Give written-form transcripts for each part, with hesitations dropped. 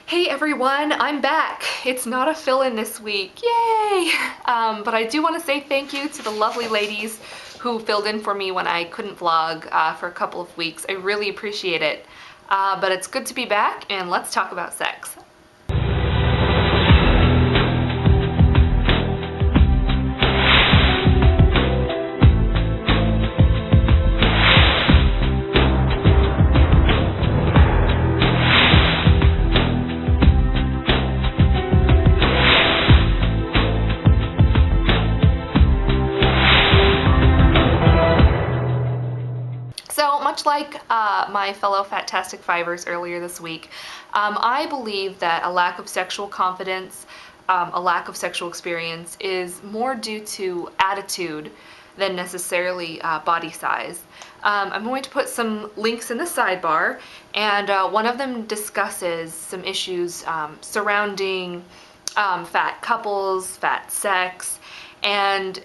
Hey everyone, I'm back. It's not a fill-in this week, yay! But I do want to say thank you to the lovely ladies who filled in for me when I couldn't vlog for a couple of weeks. I really appreciate it. But it's good to be back, and let's talk about sex. So much like my fellow Fantastic Fivers earlier this week, I believe that a lack of sexual confidence, a lack of sexual experience is more due to attitude than necessarily body size. I'm going to put some links in the sidebar, and one of them discusses some issues surrounding fat couples, fat sex, and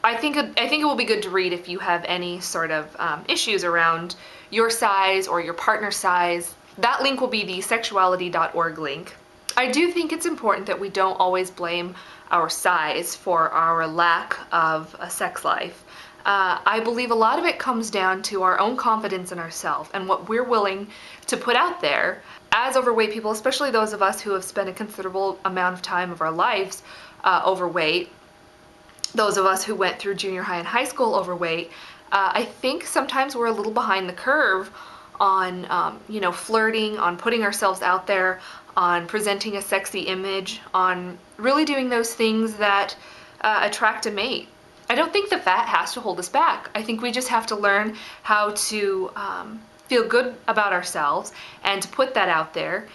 I think it will be good to read if you have any sort of issues around your size or your partner's size. That link will be the sexuality.org link. I do think it's important that we don't always blame our size for our lack of a sex life. I believe a lot of it comes down to our own confidence in ourselves and what we're willing to put out there. As overweight people, especially those of us who have spent a considerable amount of time of our lives overweight, those of us who went through junior high and high school overweight, I think sometimes we're a little behind the curve on, flirting, on putting ourselves out there, on presenting a sexy image, on really doing those things that attract a mate. I don't think the fat has to hold us back. I think we just have to learn how to feel good about ourselves and to put that out there.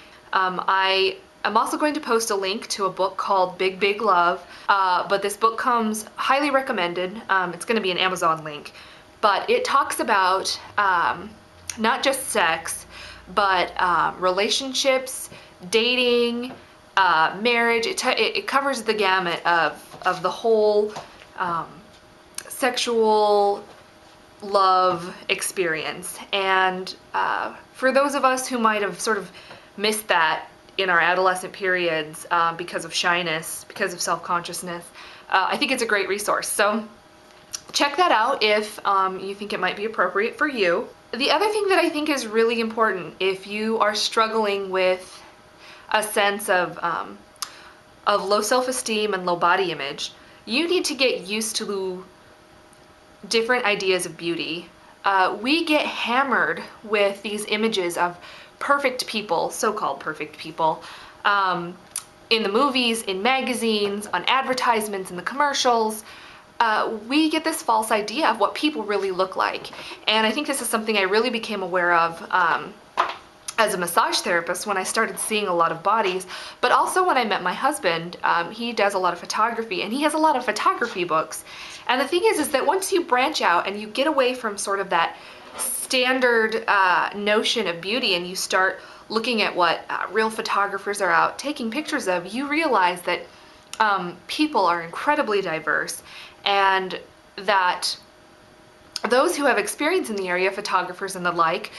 I'm also going to post a link to a book called Big Big Love, but this book comes highly recommended. It's going to be an Amazon link, but it talks about not just sex, but relationships, dating, marriage. It covers the gamut of the whole sexual love experience. And for those of us who might have sort of missed that in our adolescent periods because of shyness, because of self-consciousness, I think it's a great resource. So check that out if you think it might be appropriate for you. The other thing that I think is really important if you are struggling with a sense of low self-esteem and low body image, you need to get used to different ideas of beauty. We get hammered with these images of perfect people, so-called perfect people, in the movies, in magazines, on advertisements, in the commercials. We get this false idea of what people really look like. And I think this is something I really became aware of as a massage therapist when I started seeing a lot of bodies, but also when I met my husband. He does a lot of photography, and he has a lot of photography books. And the thing is that once you branch out and you get away from sort of that standard notion of beauty and you start looking at what real photographers are out taking pictures of, you realize that people are incredibly diverse, and that those who have experience in the area, photographers and the like,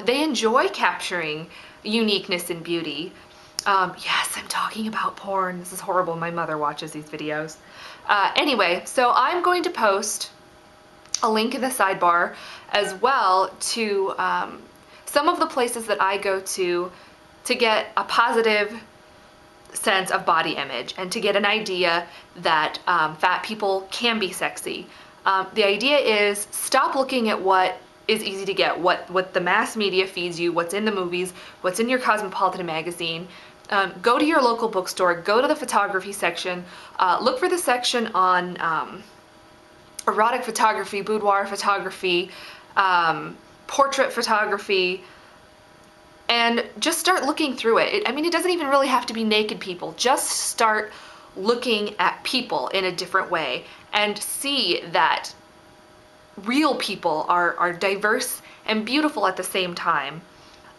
they enjoy capturing uniqueness and beauty. Yes, I'm talking about porn. This is horrible. My mother watches these videos. Anyway, so I'm going to post a link in the sidebar as well to some of the places that I go to get a positive sense of body image and to get an idea that fat people can be sexy. The idea is stop looking at what is easy to get, what the mass media feeds you, what's in the movies, what's in your Cosmopolitan magazine. Go to your local bookstore, go to the photography section, look for the section on erotic photography, boudoir photography, portrait photography, and just start looking through it. I mean, it doesn't even really have to be naked people. Just start looking at people in a different way and see that real people are diverse and beautiful at the same time.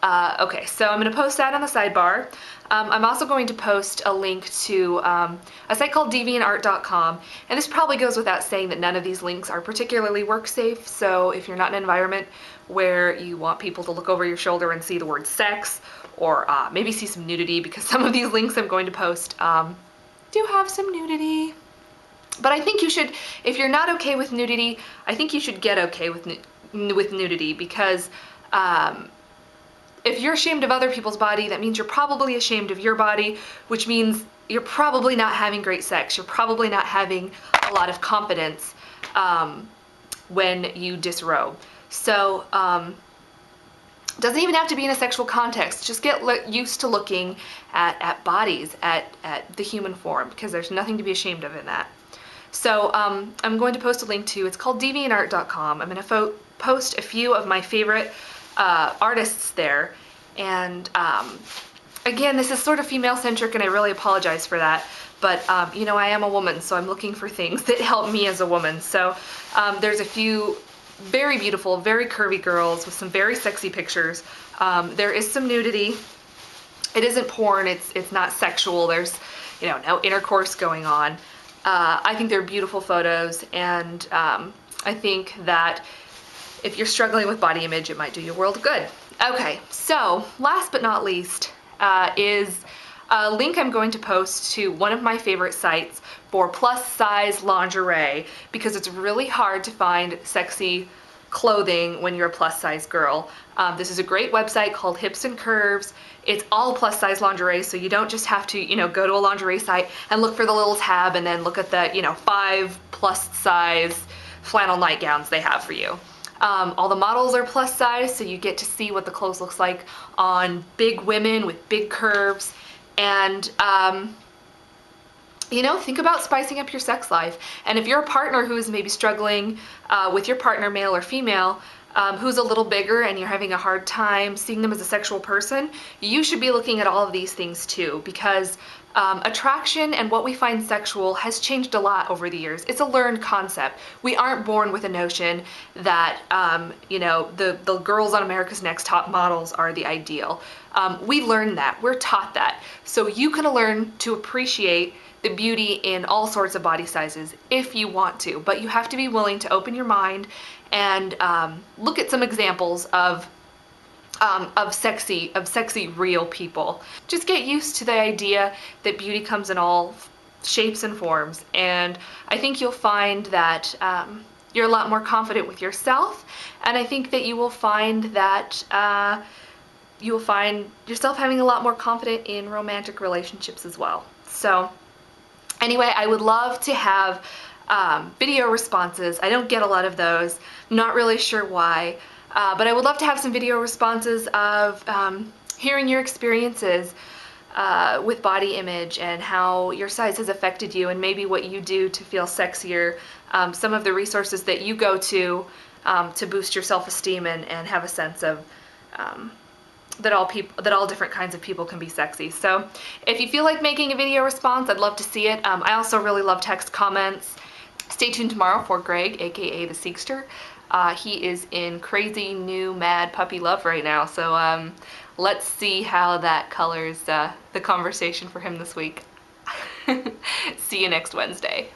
Okay, so I'm going to post that on the sidebar. I'm also going to post a link to a site called deviantart.com, and this probably goes without saying that none of these links are particularly work safe, so if you're not in an environment where you want people to look over your shoulder and see the word sex or maybe see some nudity, because some of these links I'm going to post do have some nudity. But I think you should, if you're not okay with nudity, I think you should get okay with nudity, because if you're ashamed of other people's body, that means you're probably ashamed of your body, which means you're probably not having great sex. You're probably not having a lot of confidence when you disrobe. So doesn't even have to be in a sexual context. Just get used to looking at bodies, at the human form, because there's nothing to be ashamed of in that. So I'm going to post a link to, it's called deviantart.com. I'm going to post a few of my favorite artists there. And again, this is sort of female-centric, and I really apologize for that. But, you know, I am a woman, so I'm looking for things that help me as a woman. So there's a few very beautiful, very curvy girls with some very sexy pictures. There is some nudity. It isn't porn. It's not sexual. There's, you know, no intercourse going on. I think they're beautiful photos, and I think that if you're struggling with body image, it might do your world good. Okay, so last but not least is a link I'm going to post to one of my favorite sites for plus size lingerie, because it's really hard to find sexy clothing when you're a plus size girl. This is a great website called Hips and Curves. It's all plus size lingerie, so you don't just have to, you know, go to a lingerie site and look for the little tab and then look at the, you know, 5 plus size flannel nightgowns they have for you. All the models are plus size, so you get to see what the clothes looks like on big women with big curves. And you know, think about spicing up your sex life. And if you're a partner who is maybe struggling with your partner, male or female, who's a little bigger and you're having a hard time seeing them as a sexual person, you should be looking at all of these things too, because attraction and what we find sexual has changed a lot over the years. It's a learned concept. We aren't born with a notion that, you know, the girls on America's Next Top Models are the ideal. We learn that. We're taught that. So you can learn to appreciate the beauty in all sorts of body sizes if you want to, but you have to be willing to open your mind and look at some examples of sexy real people. Just get used to the idea that beauty comes in all shapes and forms, and I think you'll find that you're a lot more confident with yourself, and I think that you will find that you will find yourself having a lot more confidence in romantic relationships as well. So anyway, I would love to have video responses. I don't get a lot of those, not really sure why, but I would love to have some video responses of hearing your experiences with body image and how your size has affected you, and maybe what you do to feel sexier, some of the resources that you go to boost your self-esteem and have a sense of that all different kinds of people can be sexy. So if you feel like making a video response, I'd love to see it. I also really love text comments. Stay tuned tomorrow for Greg, aka the Seekster. He is in crazy new mad puppy love right now, so let's see how that colors the conversation for him this week. See you next Wednesday.